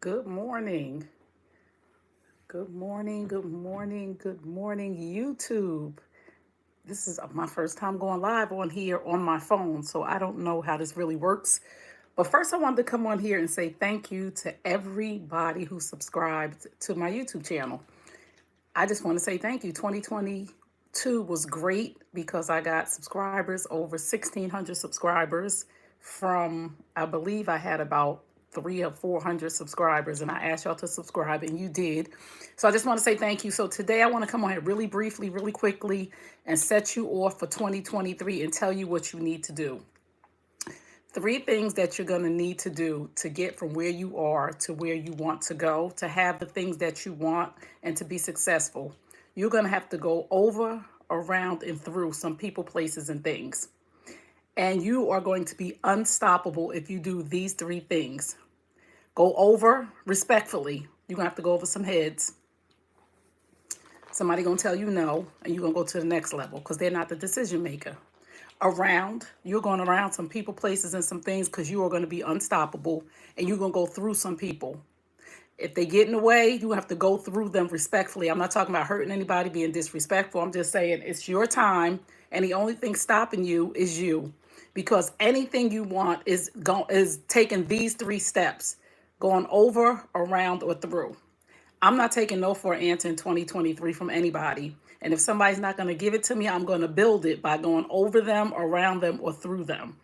Good morning. Good morning. Good morning. Good morning, YouTube. This is my first time going live on here on my phone, so I don't know how this really works. But first, I wanted to come on here and say thank you to everybody who subscribed to my YouTube channel. I just want to say thank you. 2022 was great because I got subscribers, over 1,600 subscribers from, I believe I had about 300 or 400 subscribers, and I asked y'all to subscribe and you did. So I just want to say thank you. So today I want to come on here really briefly, really quickly, and set you off for 2023 and tell you what you need to do. Three things that you're going to need to do to get from where you are to where you want to go, to have the things that you want and to be successful. You're going to have to go over, around, and through some people, places, and things. And you are going to be unstoppable if you do these three things. Go over respectfully. You're going to have to go over some heads. Somebody going to tell you no, and you're going to go to the next level because they're not the decision maker. Around, you're going around some people, places, and some things because you are going to be unstoppable and you're going to go through some people. If they get in the way, you have to go through them respectfully. I'm not talking about hurting anybody, being disrespectful. I'm just saying it's your time, and the only thing stopping you is you, because anything you want is taking these three steps: going over, around, or through. I'm not taking no for an answer in 2023 from anybody. And if somebody's not going to give it to me, I'm going to build it by going over them, around them, or through them.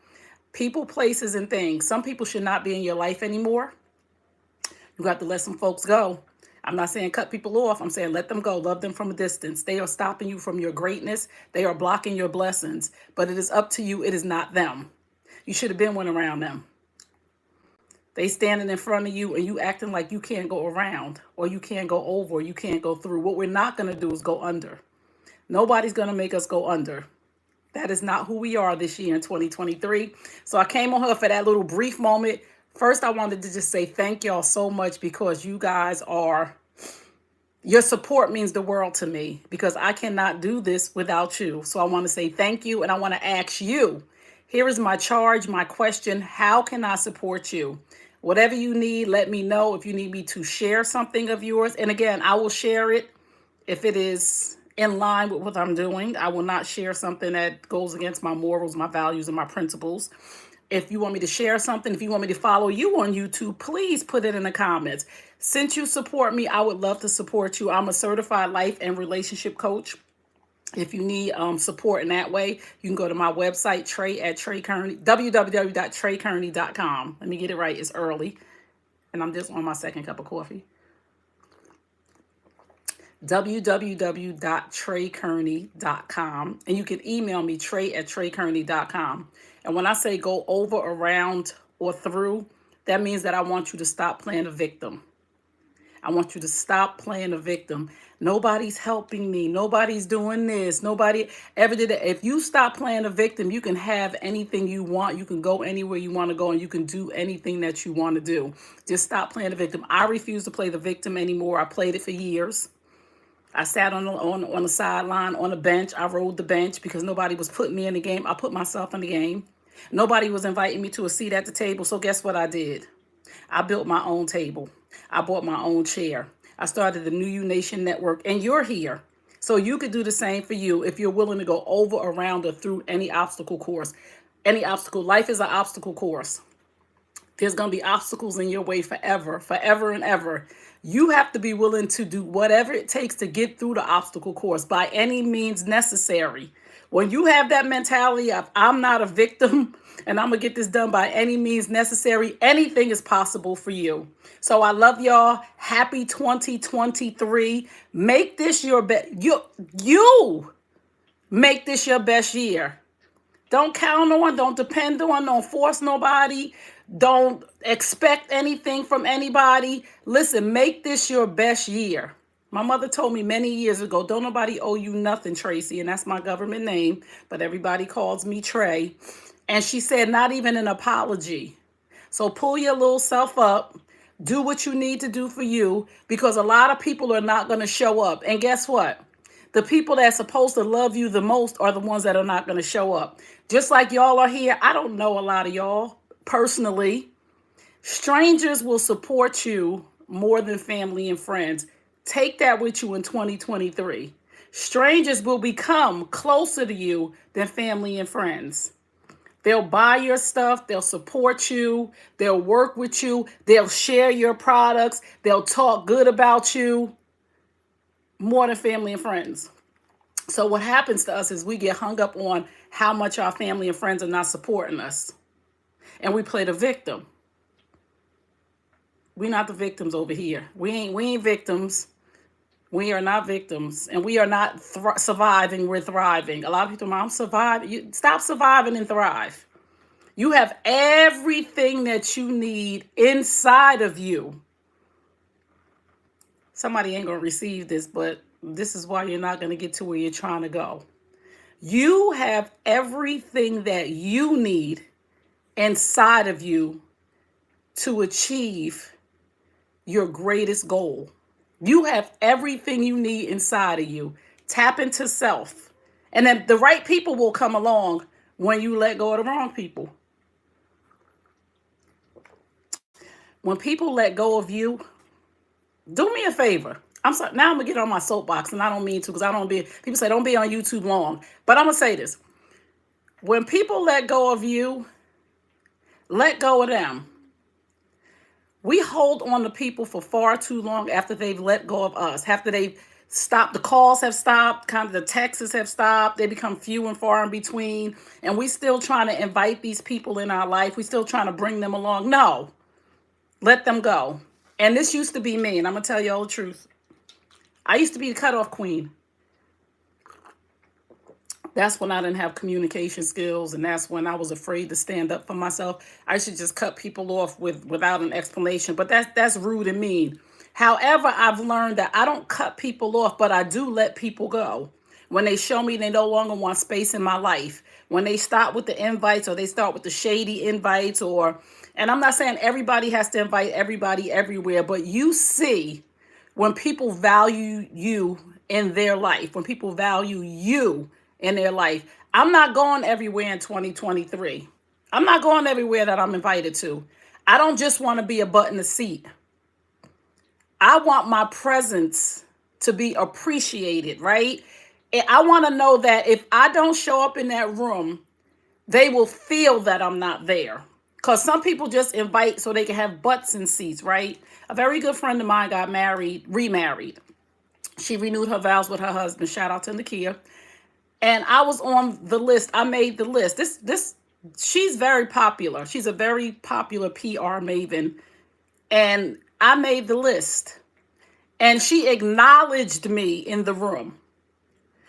People, places, and things. Some people should not be in your life anymore. You got to let some folks go. I'm not saying cut people off. I'm saying let them go. Love them from a distance. They are stopping you from your greatness. They are blocking your blessings. But it is up to you. It is not them. You should have been one around them. They standing in front of you and you acting like you can't go around or you can't go over or you can't go through. What we're not going to do is go under. Nobody's going to make us go under. That is not who we are this year in 2023. So I came on here for that little brief moment. First, I wanted to just say thank y'all so much because you guys are, your support means the world to me because I cannot do this without you. So I want to say thank you, and I want to ask you, here is my charge, my question: how can I support you? Whatever you need, let me know. If you need me to share something of yours, and again, I will share it if it is in line with what I'm doing. I will not share something that goes against my morals, my values, and my principles. If you want me to share something, if you want me to follow you on YouTube, please put it in the comments. Since you support me, I would love to support you. I'm a certified life and relationship coach. If you need support in that way, you can go to my website, Trey Kearney, www.treykearney.com. Let me get it right. It's early, and I'm just on my second cup of coffee. www.treykearney.com, and you can email me, trey@treykearney.com. And when I say go over, around, or through, that means that I want you to stop playing a victim. I want you to stop playing a victim. Nobody's helping me. Nobody's doing this. Nobody ever did it. If you stop playing a victim, you can have anything you want. You can go anywhere you want to go, and you can do anything that you want to do. Just stop playing the victim. I refuse to play the victim anymore. I played it for years. I sat on the sideline, on the bench. I rode the bench because nobody was putting me in the game. I put myself in the game. Nobody was inviting me to a seat at the table. So guess what I did? I built my own table. I bought my own chair. I started the New You Nation Network, and you're here. So you could do the same for you if you're willing to go over, around, or through any obstacle course. Any obstacle. Life is an obstacle course. There's going to be obstacles in your way forever, forever and ever. You have to be willing to do whatever it takes to get through the obstacle course by any means necessary. When you have that mentality of I'm not a victim and I'm going to get this done by any means necessary, anything is possible for you. So I love y'all. Happy 2023. Make this your best. You make this your best year. Don't count on, don't depend on, don't force nobody. Don't expect anything from anybody. Listen, make this your best year. My mother told me many years ago, don't nobody owe you nothing, Tracy. And that's my government name, but everybody calls me Trey. And she said, not even an apology. So pull your little self up. Do what you need to do for you, because a lot of people are not going to show up. And guess what? The people that's supposed to love you the most are the ones that are not going to show up. Just like y'all are here. I don't know a lot of y'all personally, Strangers will support you more than family and friends. Take that with you in 2023. Strangers will become closer to you than family and friends. They'll buy your stuff, they'll support you, they'll work with you, they'll share your products, they'll talk good about you more than family and friends. So what happens to us is we get hung up on how much our family and friends are not supporting us. And we play the victim. We're not the victims over here. We ain't victims. We are not victims, and we are not surviving. We're thriving. A lot of people, I'm surviving. You stop surviving and thrive. You have everything that you need inside of you. Somebody ain't gonna receive this, but this is why you're not gonna get to where you're trying to go. You have everything that you need inside of you to achieve your greatest goal. You have everything you need inside of you. Tap into self. And then the right people will come along when you let go of the wrong people. When people let go of you, do me a favor. I'm sorry. Now I'm going to get on my soapbox, and I don't mean to, because I don't be, people say don't be on YouTube long. But I'm going to say this. When people let go of you, let go of them. We hold on to people for far too long after they've let go of us. After they've stopped, the calls have stopped, kind of the texts have stopped. They become few and far in between. And we still trying to invite these people in our life. We still trying to bring them along. No, let them go. And this used to be me. And I'm going to tell you all the truth. I used to be the cutoff queen. That's when I didn't have communication skills, and that's when I was afraid to stand up for myself. I should just cut people off without an explanation, but that's rude and mean. However, I've learned that I don't cut people off, but I do let people go. When they show me they no longer want space in my life, when they start with the invites or they start with the shady invites, and I'm not saying everybody has to invite everybody everywhere, but you see when people value you in their life, when people value you in their life. I'm not going everywhere in 2023. I'm not going everywhere that I'm invited to. I don't just want to be a butt in the seat. I want my presence to be appreciated, right? And I want to know that if I don't show up in that room, they will feel that I'm not there. Because some people just invite so they can have butts in seats, right? A very good friend of mine got remarried. She renewed her vows with her husband. Shout out to Nakia. And I was on the list. I made the list. She's very popular. She's a very popular PR maven. And I made the list. And she acknowledged me in the room.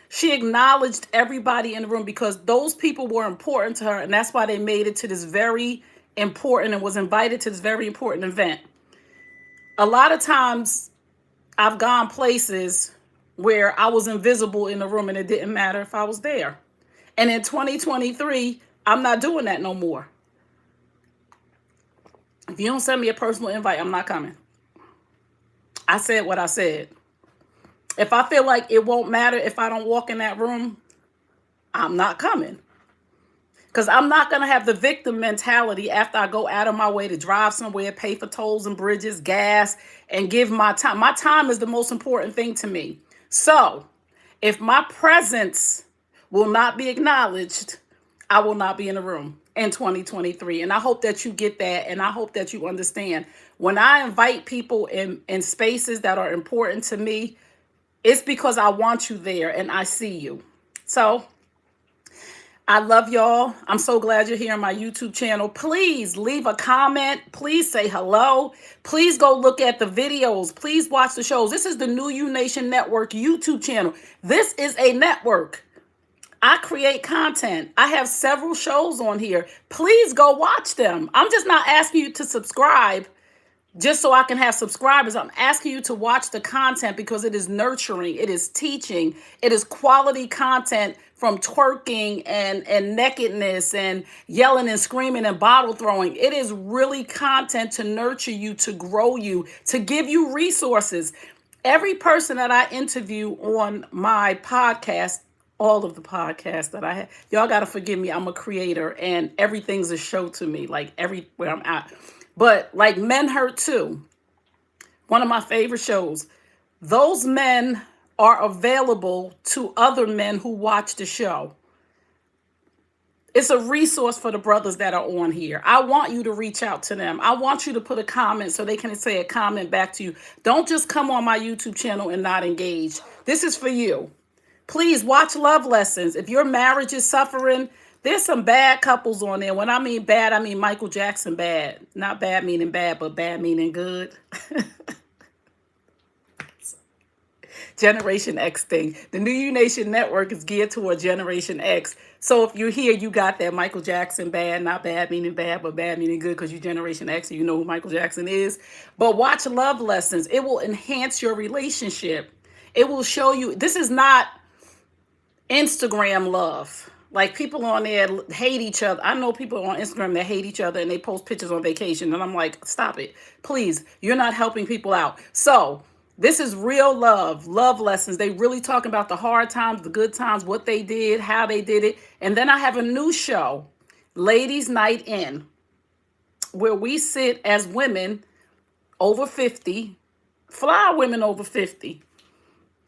She acknowledged everybody in the room because those people were important to her. And that's why they made it to this very important and was invited to this very important event. A lot of times I've gone places where I was invisible in the room and it didn't matter if I was there. And in 2023, I'm not doing that no more. If you don't send me a personal invite, I'm not coming. I said what I said. If I feel like it won't matter if I don't walk in that room, I'm not coming. Because I'm not going to have the victim mentality after I go out of my way to drive somewhere, pay for tolls and bridges, gas, and give my time. My time is the most important thing to me. So if my presence will not be acknowledged, I will not be in the room in 2023. And I hope that you get that. And I hope that you understand when I invite people in spaces that are important to me, it's because I want you there and I see you. So I love y'all. I'm so glad you're here on my YouTube channel. Please leave a comment. Please say hello. Please go look at the videos. Please watch the shows. This is the New You Nation Network YouTube channel. This is a network. I create content. I have several shows on here. Please go watch them. I'm just not asking you to subscribe just so I can have subscribers. I'm asking you to watch the content because it is nurturing, it is teaching, it is quality content from twerking and nakedness and yelling and screaming and bottle throwing. It is really content to nurture you, to grow you, to give you resources. Every person that I interview on my podcast, all of the podcasts that I have, y'all got to forgive me. I'm a creator and everything's a show to me, like everywhere I'm at. But like Men Hurt Too, one of my favorite shows, those men are available to other men who watch the show. It's a resource for the brothers that are on here. I want you to reach out to them. I want you to put a comment so they can say a comment back to you. Don't just come on my YouTube channel and not engage. This is for you. Please watch Love Lessons. If your marriage is suffering, there's some bad couples on there. When I mean bad, I mean Michael Jackson bad. Not bad meaning bad, but bad meaning good. Generation X thing. The New U Nation Network is geared toward Generation X. So if you're here, you got that Michael Jackson bad, not bad meaning bad, but bad meaning good because you're Generation X and you know who Michael Jackson is. But watch Love Lessons. It will enhance your relationship. It will show you, this is not Instagram love. Like people on there hate each other. I know people on Instagram that hate each other and they post pictures on vacation. And I'm like, stop it. Please, you're not helping people out. So this is real love, Love Lessons. They really talk about the hard times, the good times, what they did, how they did it. And then I have a new show, Ladies Night In, where we sit as women over 50, fly women over 50.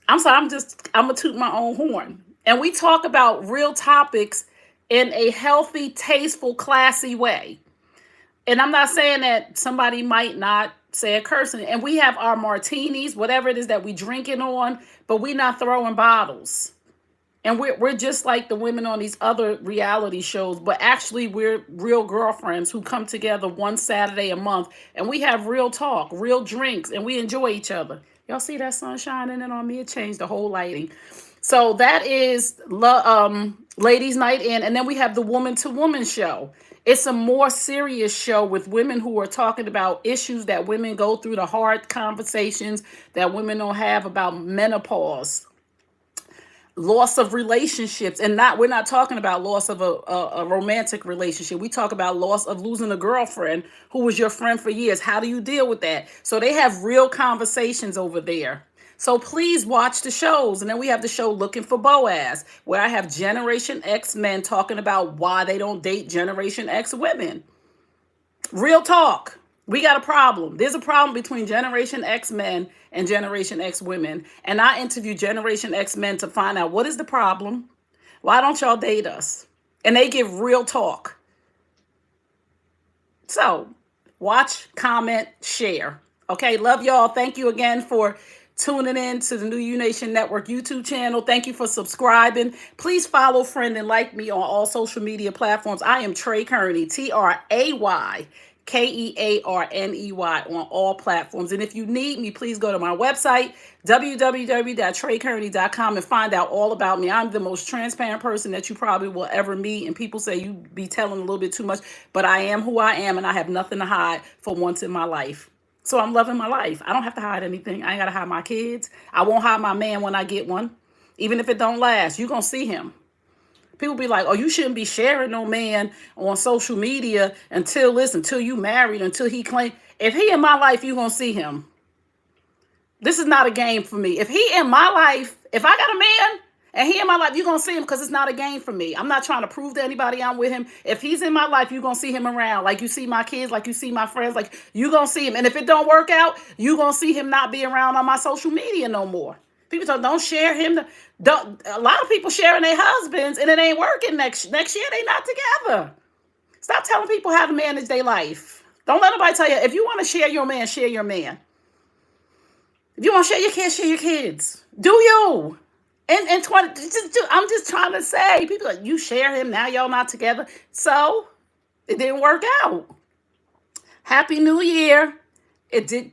I'm sorry, I'm going to toot my own horn. And we talk about real topics in a healthy, tasteful, classy way. And I'm not saying that somebody might not say a cursing. And we have our martinis, whatever it is that we drinking on, but we not throwing bottles. And we're just like the women on these other reality shows, but actually we're real girlfriends who come together one Saturday a month and we have real talk, real drinks, and we enjoy each other. Y'all see that sun shining in on me? It changed the whole lighting. So that is Ladies Night In. And then we have the Woman to Woman show. It's a more serious show with women who are talking about issues that women go through, the hard conversations that women don't have about menopause, loss of relationships. And we're not talking about loss of a romantic relationship. We talk about loss of losing a girlfriend who was your friend for years. How do you deal with that? So they have real conversations over there. So please watch the shows. And then we have the show Looking for Boaz, where I have Generation X men talking about why they don't date Generation X women. Real talk. We got a problem. There's a problem between Generation X men and Generation X women. And I interview Generation X men to find out what is the problem. Why don't y'all date us? And they give real talk. So watch, comment, share. Okay, love y'all. Thank you again for tuning in to the New U Nation Network YouTube channel. Thank you for subscribing. Please follow, friend, and like me on all social media platforms. I am Trey Kearney, TrayKearney on all platforms. And if you need me, please go to my website, www.traykearney.com, and find out all about me. I'm the most transparent person that you probably will ever meet. And people say you be telling a little bit too much, but I am who I am, and I have nothing to hide for once in my life. So I'm loving my life. I don't have to hide anything. I ain't got to hide my kids. I won't hide my man when I get one. Even if it don't last, you're going to see him. People be like, oh, you shouldn't be sharing no man on social media until you married, until he claim. If he in my life, you're going to see him. This is not a game for me. If he in my life, if I got a man and he in my life, you're going to see him because it's not a game for me. I'm not trying to prove to anybody I'm with him. If he's in my life, you're going to see him around. Like you see my kids, like you see my friends, like you're going to see him. And if it don't work out, you're going to see him not be around on my social media no more. People don't share him. A lot of people sharing their husbands and it ain't working next year. They not together. Stop telling people how to manage their life. Don't let nobody tell you. If you want to share your man, share your man. If you want to share your kids, share your kids. Do you? And I'm just trying to say, people like, you share him, now y'all not together. So it didn't work out. Happy New Year.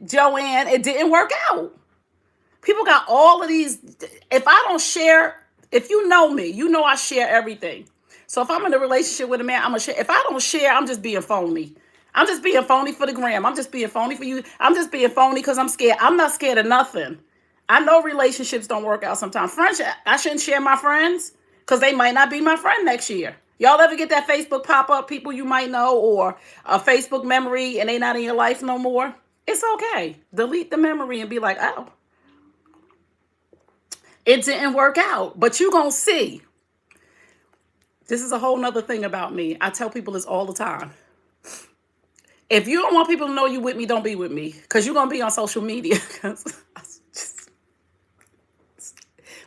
Joanne, it didn't work out. People got all of these. If I don't share, if you know me, you know I share everything. So if I'm in a relationship with a man, I'm going to share. If I don't share, I'm just being phony. I'm just being phony for the gram. I'm just being phony for you. I'm just being phony because I'm scared. I'm not scared of nothing. I know relationships don't work out sometimes. Friendship, I shouldn't share my friends because they might not be my friend next year. Y'all ever get that Facebook pop-up, people you might know, or a Facebook memory and they not in your life no more? It's okay. Delete the memory and be like, oh, it didn't work out. But you gonna see. This is a whole nother thing about me. I tell people this all the time. If you don't want people to know you with me, don't be with me. Because you're going to be on social media. 'Cause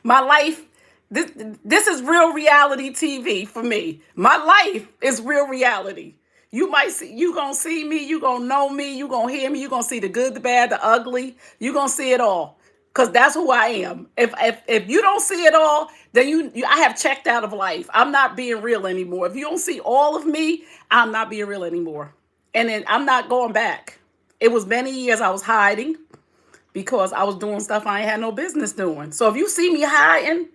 my life, this is real reality TV for me. My life is real reality. You might see, you gonna see me, you gonna know me, you gonna hear me, you gonna see the good, the bad, the ugly. You gonna see it all, cause that's who I am. If you don't see it all, then I have checked out of life. I'm not being real anymore. If you don't see all of me, I'm not being real anymore, and then I'm not going back. It was many years I was hiding because I was doing stuff I ain't had no business doing. So if you see me hiding,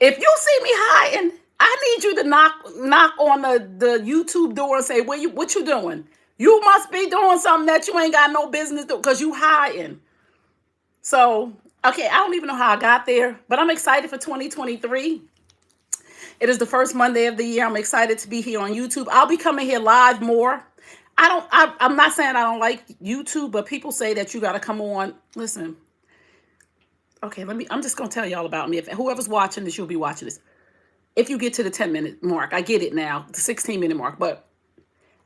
if you see me hiding, I need you to knock on the YouTube door and say, what you doing? You must be doing something that you ain't got no business doing because you hiding. So, okay, I don't even know how I got there, but I'm excited for 2023. It is the first Monday of the year. I'm excited to be here on YouTube. I'll be coming here live more. I'm not saying I don't like YouTube, but people say that you got to come on. Listen, okay, I'm just going to tell y'all about me. If whoever's watching this, you'll be watching this. If you get to the 10-minute mark, I get it now, the 16-minute mark, but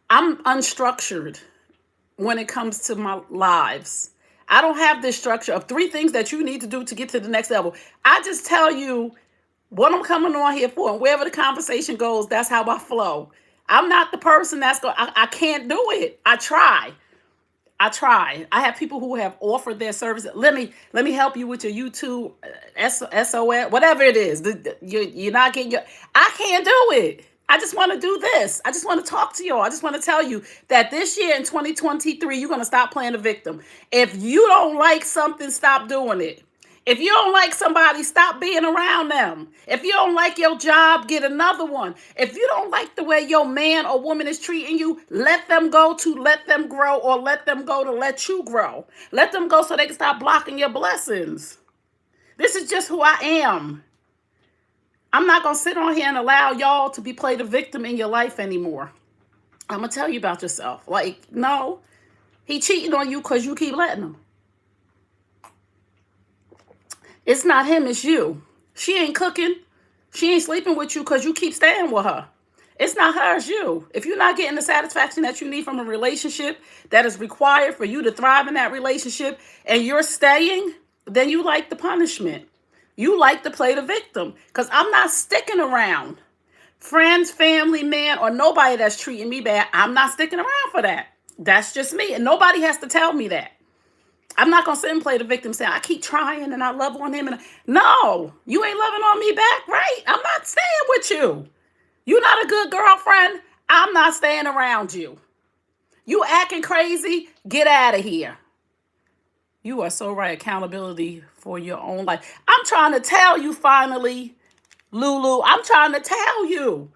I'm unstructured when it comes to my lives. I don't have this structure of 3 things that you need to do to get to the next level. I just tell you what I'm coming on here for, and wherever the conversation goes, that's how I flow. I'm not the person that's going, I can't do it. I try. I have people who have offered their services. Let me help you with your YouTube, SOS, whatever it is. You're not getting your. I can't do it. I just want to do this. I just want to talk to y'all. I just want to tell you that this year in 2023, you're going to stop playing the victim. If you don't like something, stop doing it. If you don't like somebody, stop being around them. If you don't like your job, get another one. If you don't like the way your man or woman is treating you, let them go to let them grow, or let them go to let you grow. Let them go so they can stop blocking your blessings. This is just who I am. I'm not going to sit on here and allow y'all to be played a victim in your life anymore. I'm going to tell you about yourself. Like, no, he cheating on you because you keep letting him. It's not him, it's you. She ain't cooking. She ain't sleeping with you because you keep staying with her. It's not her, it's you. If you're not getting the satisfaction that you need from a relationship that is required for you to thrive in that relationship, and you're staying, then you like the punishment. You like to play the victim, because I'm not sticking around. Friends, family, man, or nobody that's treating me bad, I'm not sticking around for that. That's just me, and nobody has to tell me that. I'm not going to sit and play the victim saying, I keep trying and I love on him. No, you ain't loving on me back, right? I'm not staying with you. You're not a good girlfriend. I'm not staying around you. You acting crazy. Get out of here. You are so right. Accountability for your own life. I'm trying to tell you finally, Lulu, I'm trying to tell you.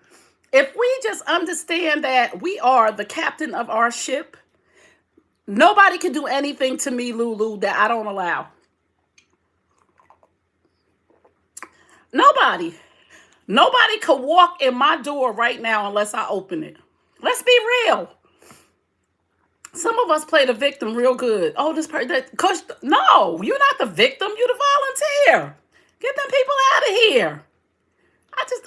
If we just understand that we are the captain of our ship, nobody can do anything to me, Lulu, that I don't allow. Nobody. Nobody could walk in my door right now unless I open it. Let's be real. Some of us play the victim real good. Oh, this person, no, you're not the victim. You're the volunteer. Get them people out of here.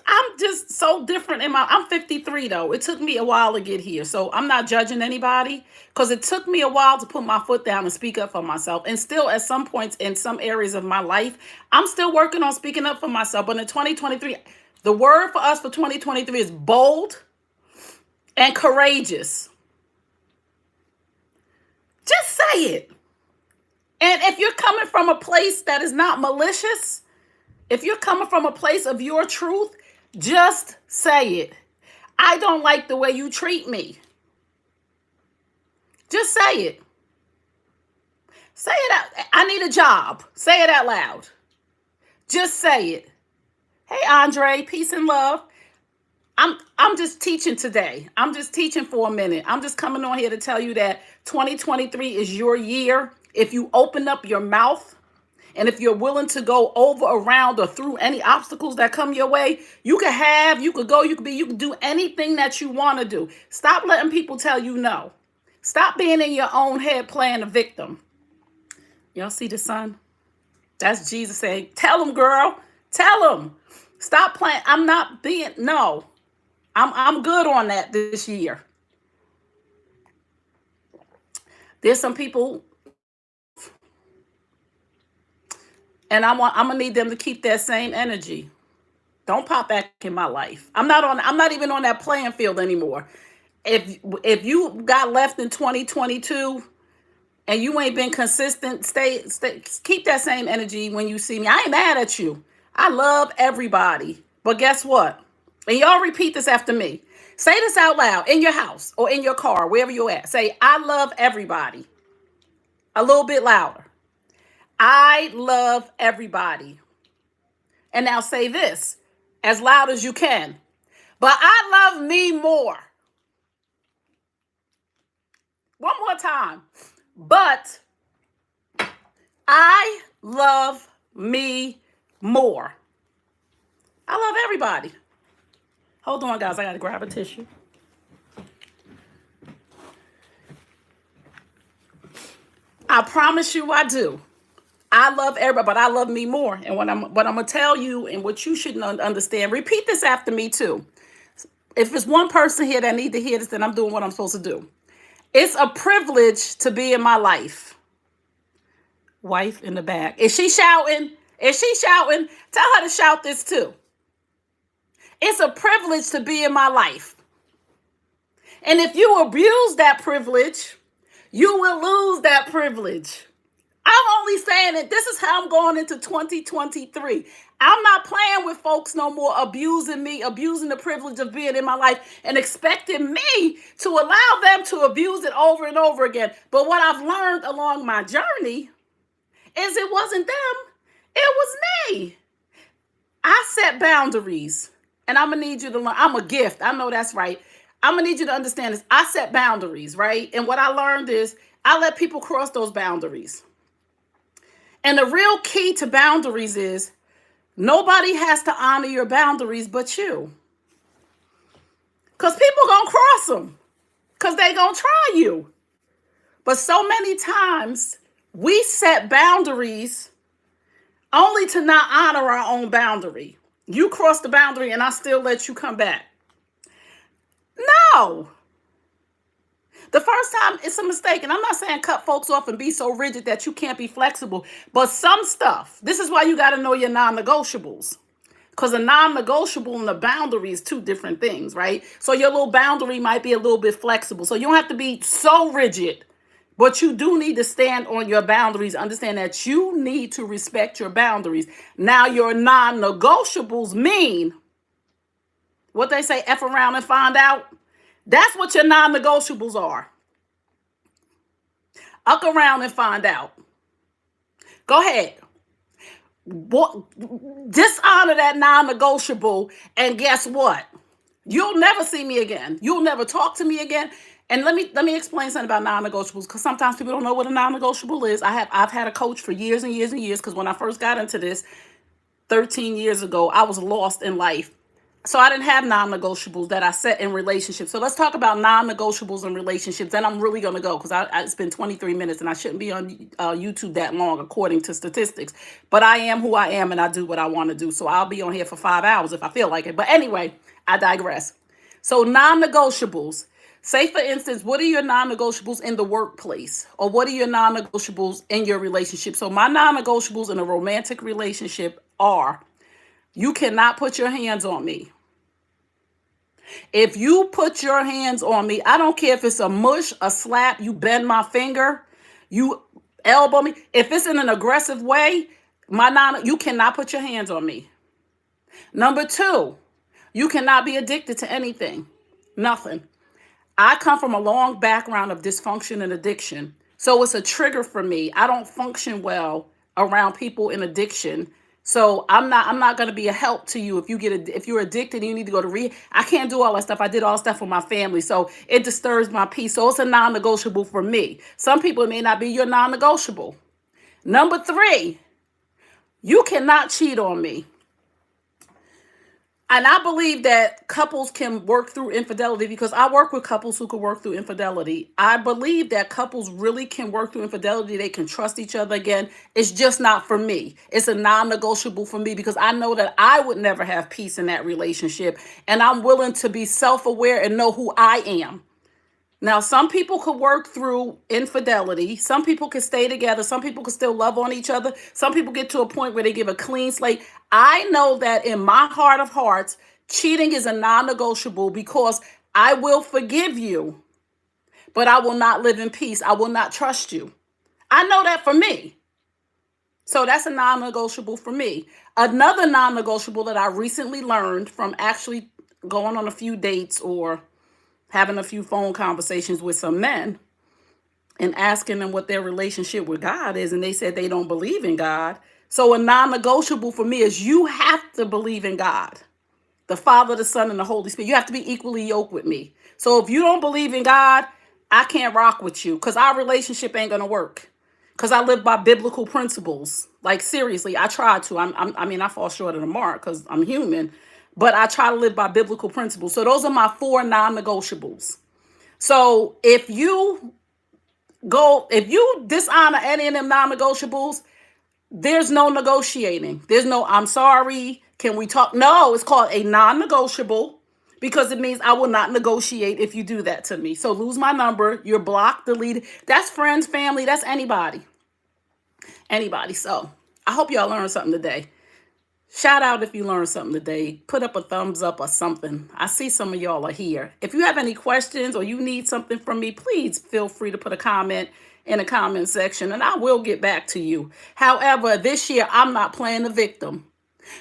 I'm just so different I'm 53 though. It took me a while to get here. So I'm not judging anybody, because it took me a while to put my foot down and speak up for myself. And still at some points in some areas of my life, I'm still working on speaking up for myself. But in 2023, the word for us for 2023 is bold and courageous. Just say it. And if you're coming from a place that is not malicious, if you're coming from a place of your truth, just say it. I don't like the way you treat me. Just say it. Say it out. I need a job. Say it out loud. Just say it. Hey, Andre, peace and love. I'm just teaching today. I'm just teaching for a minute. I'm just coming on here to tell you that 2023 is your year. If you open up your mouth, and if you're willing to go over, around, or through any obstacles that come your way, you could go, you can do anything that you want to do. Stop letting people tell you no. Stop being in your own head playing a victim. Y'all see the sun? That's Jesus saying, tell him, girl. Tell him. Stop playing. I'm good on that this year. There's some people, and I'm gonna need them to keep that same energy. Don't pop back in my life. I'm not even on that playing field anymore. If you got left in 2022 and you ain't been consistent, stay keep that same energy when you see me. I ain't mad at you. I love everybody. But guess what? And y'all repeat this after me. Say this out loud in your house or in your car, wherever you're at. Say, I love everybody. A little bit louder. I love everybody. And now say this as loud as you can. But I love me more. One more time. But I love me more. I love everybody. Hold on, guys. I got to grab a tissue. I promise you I do. I love everybody, but I love me more. And what I'm gonna tell you and what you should understand, repeat this after me too. If it's one person here that need to hear this, then I'm doing what I'm supposed to do. It's a privilege to be in my life. Wife in the back. Is she shouting? Is she shouting? Tell her to shout this too. It's a privilege to be in my life. And if you abuse that privilege, you will lose that privilege. I'm only saying that this is how I'm going into 2023. I'm not playing with folks no more, abusing me, abusing the privilege of being in my life and expecting me to allow them to abuse it over and over again. But what I've learned along my journey is it wasn't them, it was me. I set boundaries, and I'm going to need you to learn. I'm a gift. I know that's right. I'm going to need you to understand this. I set boundaries, right? And what I learned is I let people cross those boundaries. And the real key to boundaries is nobody has to honor your boundaries but you. Because people going to cross them. Because they going to try you. But so many times we set boundaries only to not honor our own boundary. You cross the boundary and I still let you come back. No. The first time it's a mistake, and I'm not saying cut folks off and be so rigid that you can't be flexible, but some stuff, this is why you got to know your non-negotiables. Because a non-negotiable and a boundary is two different things, right? So your little boundary might be a little bit flexible. So you don't have to be so rigid, but you do need to stand on your boundaries. Understand that you need to respect your boundaries. Now your non-negotiables mean what they say, F around and find out. That's what your non-negotiables are. Uck around and find out. Go ahead. Dishonor that non-negotiable, and guess what? You'll never see me again. You'll never talk to me again. And let me explain something about non-negotiables, because sometimes people don't know what a non-negotiable is. I've had a coach for years and years and years, because when I first got into this 13 years ago, I was lost in life. So I didn't have non-negotiables that I set in relationships. So let's talk about non-negotiables in relationships. Then I'm really going to go, because it's been 23 minutes and I shouldn't be on YouTube that long according to statistics. But I am who I am and I do what I want to do. So I'll be on here for 5 hours if I feel like it. But anyway, I digress. So non-negotiables. Say, for instance, what are your non-negotiables in the workplace? Or what are your non-negotiables in your relationship? So my non-negotiables in a romantic relationship are: you cannot put your hands on me. If you put your hands on me, I don't care if it's a mush, a slap, you bend my finger, you elbow me. If it's in an aggressive way, you cannot put your hands on me. Number 2, you cannot be addicted to anything. Nothing. I come from a long background of dysfunction and addiction. So it's a trigger for me. I don't function well around people in addiction. So I'm not going to be a help to you if you're addicted and you need to go to rehab. I can't do all that stuff. I did all that stuff with my family, so it disturbs my peace. So it's a non-negotiable for me. Some people, it may not be your non-negotiable. Number 3, you cannot cheat on me. And I believe that couples can work through infidelity, because I work with couples who can work through infidelity. I believe that couples really can work through infidelity. They can trust each other again. It's just not for me. It's a non-negotiable for me, because I know that I would never have peace in that relationship. And I'm willing to be self-aware and know who I am. Now, some people could work through infidelity. Some people could stay together. Some people could still love on each other. Some people get to a point where they give a clean slate. I know that in my heart of hearts, cheating is a non negotiable because I will forgive you, but I will not live in peace. I will not trust you. I know that for me. So that's a non negotiable for me. Another non negotiable that I recently learned from actually going on a few dates or having a few phone conversations with some men and asking them what their relationship with God is, and they said they don't believe in God. So a non-negotiable for me is you have to believe in God, the Father, the Son, and the Holy Spirit. You have to be equally yoked with me. So if you don't believe in God, I can't rock with you because our relationship ain't gonna work. Because I live by biblical principles. Like seriously, I try to. I mean, I fall short of the mark because I'm human, but I try to live by biblical principles. So those are my four non-negotiables. So if you dishonor any of them non-negotiables, there's no negotiating. There's no, I'm sorry, can we talk? No, it's called a non-negotiable because it means I will not negotiate if you do that to me. So lose my number, you're blocked, deleted. That's friends, family, that's anybody. Anybody. So I hope y'all learned something today. Shout out if you learned something today. Put up a thumbs up or something. I see some of y'all are here. If you have any questions or you need something from me, please feel free to put a comment in the comment section and I will get back to you. However, this year I'm not playing the victim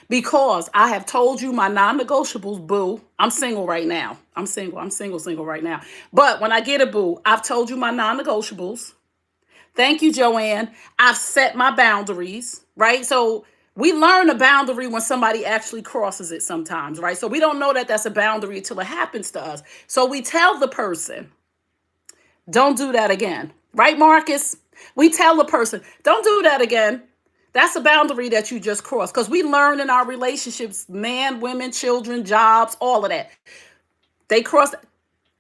because I have told you my non-negotiables, boo. I'm single right now. I'm single right now. But when I get a boo, I've told you my non-negotiables. Thank you, Joanne. I've set my boundaries, right? So we learn a boundary when somebody actually crosses it sometimes, right? So we don't know that that's a boundary until it happens to us. So we tell the person, don't do that again. Right, Marcus? We tell the person, don't do that again. That's a boundary that you just crossed. Because we learn in our relationships, man, women, children, jobs, all of that. They cross.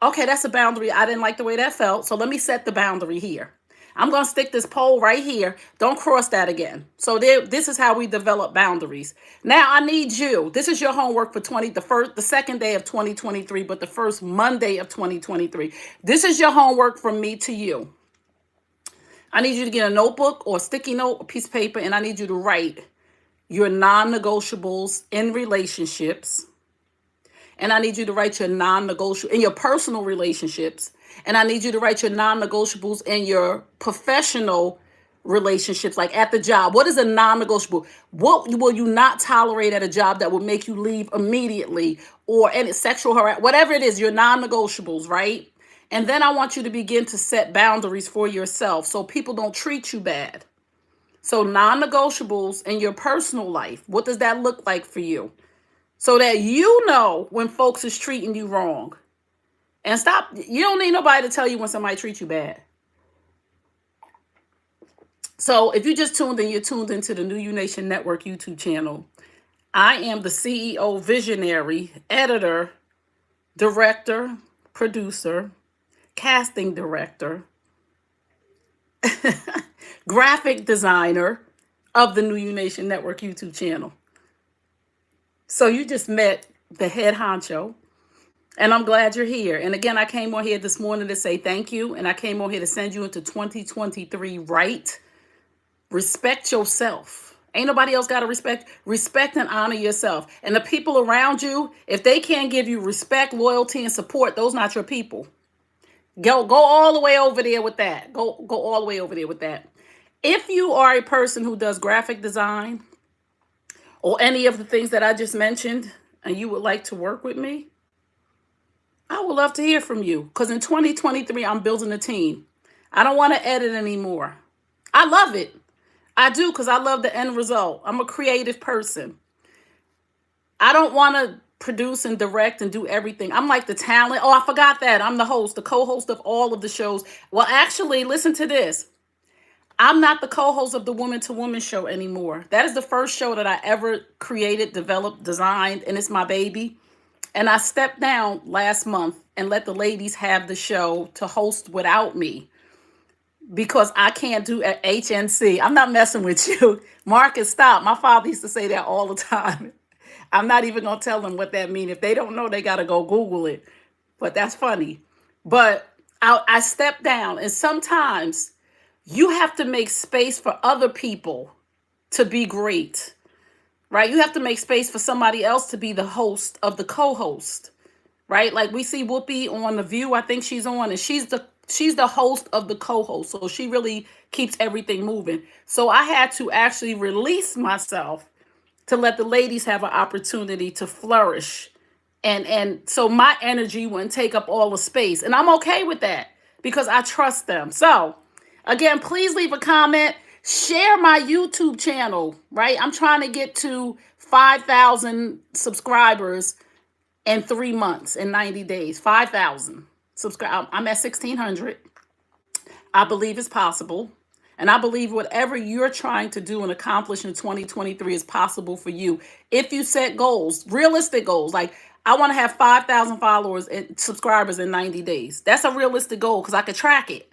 Okay, that's a boundary. I didn't like the way that felt. So let me set the boundary here. I'm going to stick this pole right here. Don't cross that again. So this is how we develop boundaries. Now I need you. This is your homework for the second day of 2023, but the first Monday of 2023. This is your homework from me to you. I need you to get a notebook or a sticky note, a piece of paper, and I need you to write your non-negotiables in relationships. And I need you to write your non-negotiable in your personal relationships. And I need you to write your non-negotiables in your professional relationships, like at the job. What is a non-negotiable? What will you not tolerate at a job that will make you leave immediately? Or any sexual harassment, whatever it is, your non-negotiables, right? And then I want you to begin to set boundaries for yourself so people don't treat you bad. So non-negotiables in your personal life, what does that look like for you? So that you know when folks is treating you wrong. And stop, you don't need nobody to tell you when somebody treats you bad. So if you just tuned in, you're tuned into the New You Nation Network YouTube channel. I am the CEO, visionary, editor, director, producer, casting director, graphic designer of the New You Nation Network YouTube channel. So you just met the head honcho, and I'm glad you're here. And again, I came on here this morning to say thank you, and I came on here to send you into 2023 right. Respect yourself. Ain't nobody else got to respect and honor yourself. And the people around you, if they can't give you respect, loyalty, and support, those not your people. Go all the way over there with that. Go all the way over there with that. If you are a person who does graphic design or any of the things that I just mentioned, and you would like to work with me, I would love to hear from you. Because in 2023, I'm building a team. I don't want to edit anymore. I love it. I do, because I love the end result. I'm a creative person. I don't want to produce and direct and do everything. I'm like the talent. Oh, I forgot that. I'm the host, the co-host of all of the shows. Well, actually, listen to this. I'm not the co-host of the Woman to Woman show anymore. That is the first show that I ever created, developed, designed, and it's my baby. And I stepped down last month and let the ladies have the show to host without me because I can't do at HNC. I'm not messing with you. Marcus, stop. My father used to say that all the time. I'm not even going to tell them what that means. If they don't know, they got to go Google it. But that's funny. But I step down, and sometimes you have to make space for other people to be great, right? You have to make space for somebody else to be the host of the co-host, right? Like we see Whoopi on The View, I think she's on, and she's the host of the co-host, so she really keeps everything moving. So I had to actually release myself to let the ladies have an opportunity to flourish, and so my energy wouldn't take up all the space, and I'm okay with that because I trust them. So again, please leave a comment, share my YouTube channel, right? I'm trying to get to 5,000 subscribers in 3 months, in 90 days. 5,000 subscribe. I'm at 1,600. I believe it's possible. And I believe whatever you're trying to do and accomplish in 2023 is possible for you. If you set goals, realistic goals, like I want to have 5,000 followers and subscribers in 90 days. That's a realistic goal because I could track it.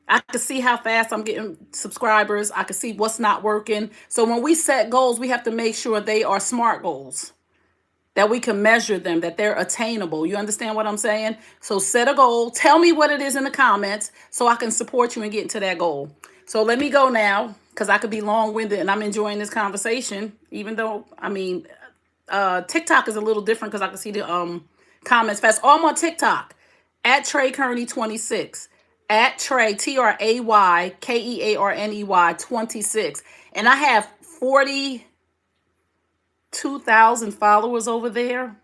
I can see how fast I'm getting subscribers. I can see what's not working. So when we set goals, we have to make sure they are SMART goals, that we can measure them, that they're attainable. You understand what I'm saying? So set a goal. Tell me what it is in the comments so I can support you in getting to that goal. So let me go now because I could be long-winded and I'm enjoying this conversation, even though, I mean, TikTok is a little different because I can see the comments fast. Oh, I'm on TikTok at Trey Kearney 26, at Trey TrayKearney 26, and I have 42,000 followers over there.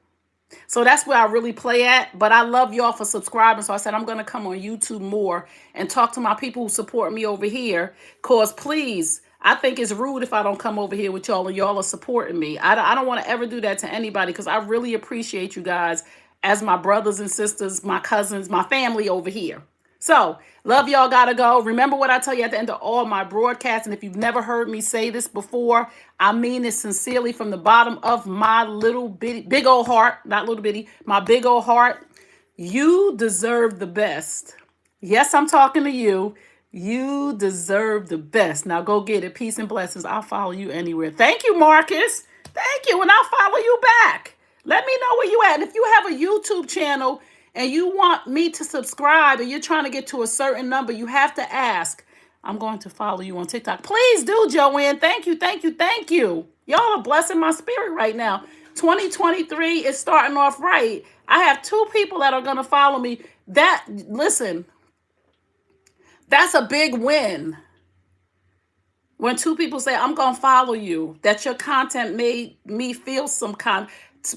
So that's where I really play at. But I love y'all for subscribing. So I said I'm going to come on YouTube more and talk to my people who support me over here. Because please, I think it's rude if I don't come over here with y'all and y'all are supporting me. I don't want to ever do that to anybody because I really appreciate you guys as my brothers and sisters, my cousins, my family over here. So, love y'all, gotta go. Remember what I tell you at the end of all my broadcasts. And if you've never heard me say this before, I mean it sincerely from the bottom of my little bitty, big old heart, not little bitty, my big old heart. You deserve the best. Yes, I'm talking to you. You deserve the best. Now go get it. Peace and blessings. I'll follow you anywhere. Thank you, Marcus. Thank you. And I'll follow you back. Let me know where you at. And if you have a YouTube channel and you want me to subscribe and you're trying to get to a certain number, you have to ask. I'm going to follow you on TikTok. Please do, Joanne. Thank you, thank you, thank you. Y'all are blessing my spirit right now. 2023 is starting off right. I have 2 people that are going to follow me. Listen, that's a big win. When 2 people say, I'm going to follow you, that your content made me feel some kind.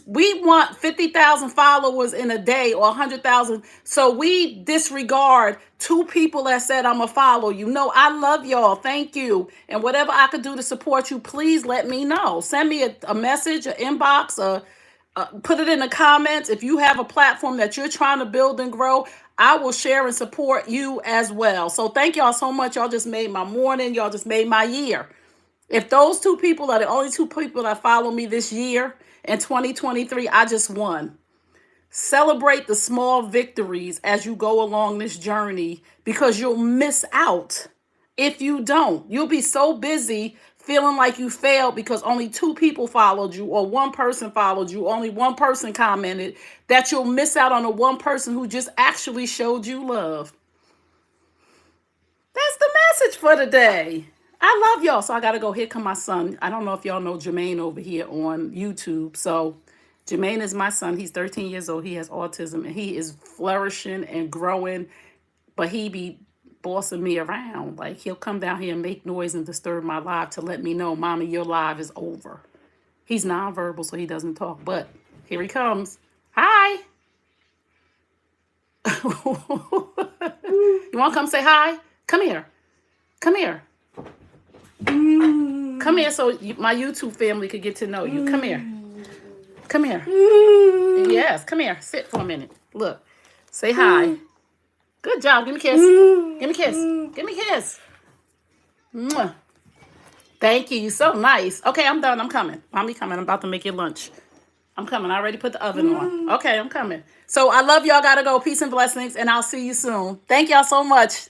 We want 50,000 followers in a day or 100,000. So we disregard 2 people that said, I'm going to follow you. No, I love y'all. Thank you. And whatever I could do to support you, please let me know. Send me a message, an inbox, put it in the comments. If you have a platform that you're trying to build and grow, I will share and support you as well. So thank y'all so much. Y'all just made my morning. Y'all just made my year. If those 2 people are the only 2 people that follow me this year in 2023, I just won. Celebrate the small victories as you go along this journey because you'll miss out if you don't. You'll be so busy feeling like you failed because only 2 people followed you or 1 person followed you, only 1 person commented, that you'll miss out on the 1 person who just actually showed you love. That's the message for today. I love y'all. So I got to go. Here come my son. I don't know if y'all know Jermaine over here on YouTube. So Jermaine is my son. He's 13 years old. He has autism and he is flourishing and growing, but he be bossing me around. Like he'll come down here and make noise and disturb my live to let me know, Mommy, your live is over. He's nonverbal, so he doesn't talk, but here he comes. Hi. You want to come say hi? Come here. Come here. Come here so my YouTube family could get to know you. Come here. Come here. Yes, come here. Sit for a minute. Look. Say hi. Good job. Give me a kiss. Give me a kiss. Give me a kiss. Mwah. Thank you. You're so nice. Okay, I'm done. I'm coming. Mommy coming. I'm about to make your lunch. I'm coming. I already put the oven on. Okay, I'm coming. So I love y'all. Gotta go. Peace and blessings. And I'll see you soon. Thank y'all so much.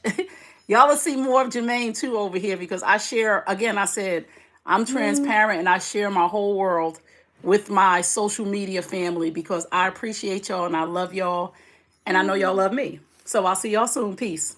Y'all will see more of Jermaine too over here because I share, again, I said, I'm transparent and I share my whole world with my social media family because I appreciate y'all and I love y'all and I know y'all love me. So I'll see y'all soon. Peace.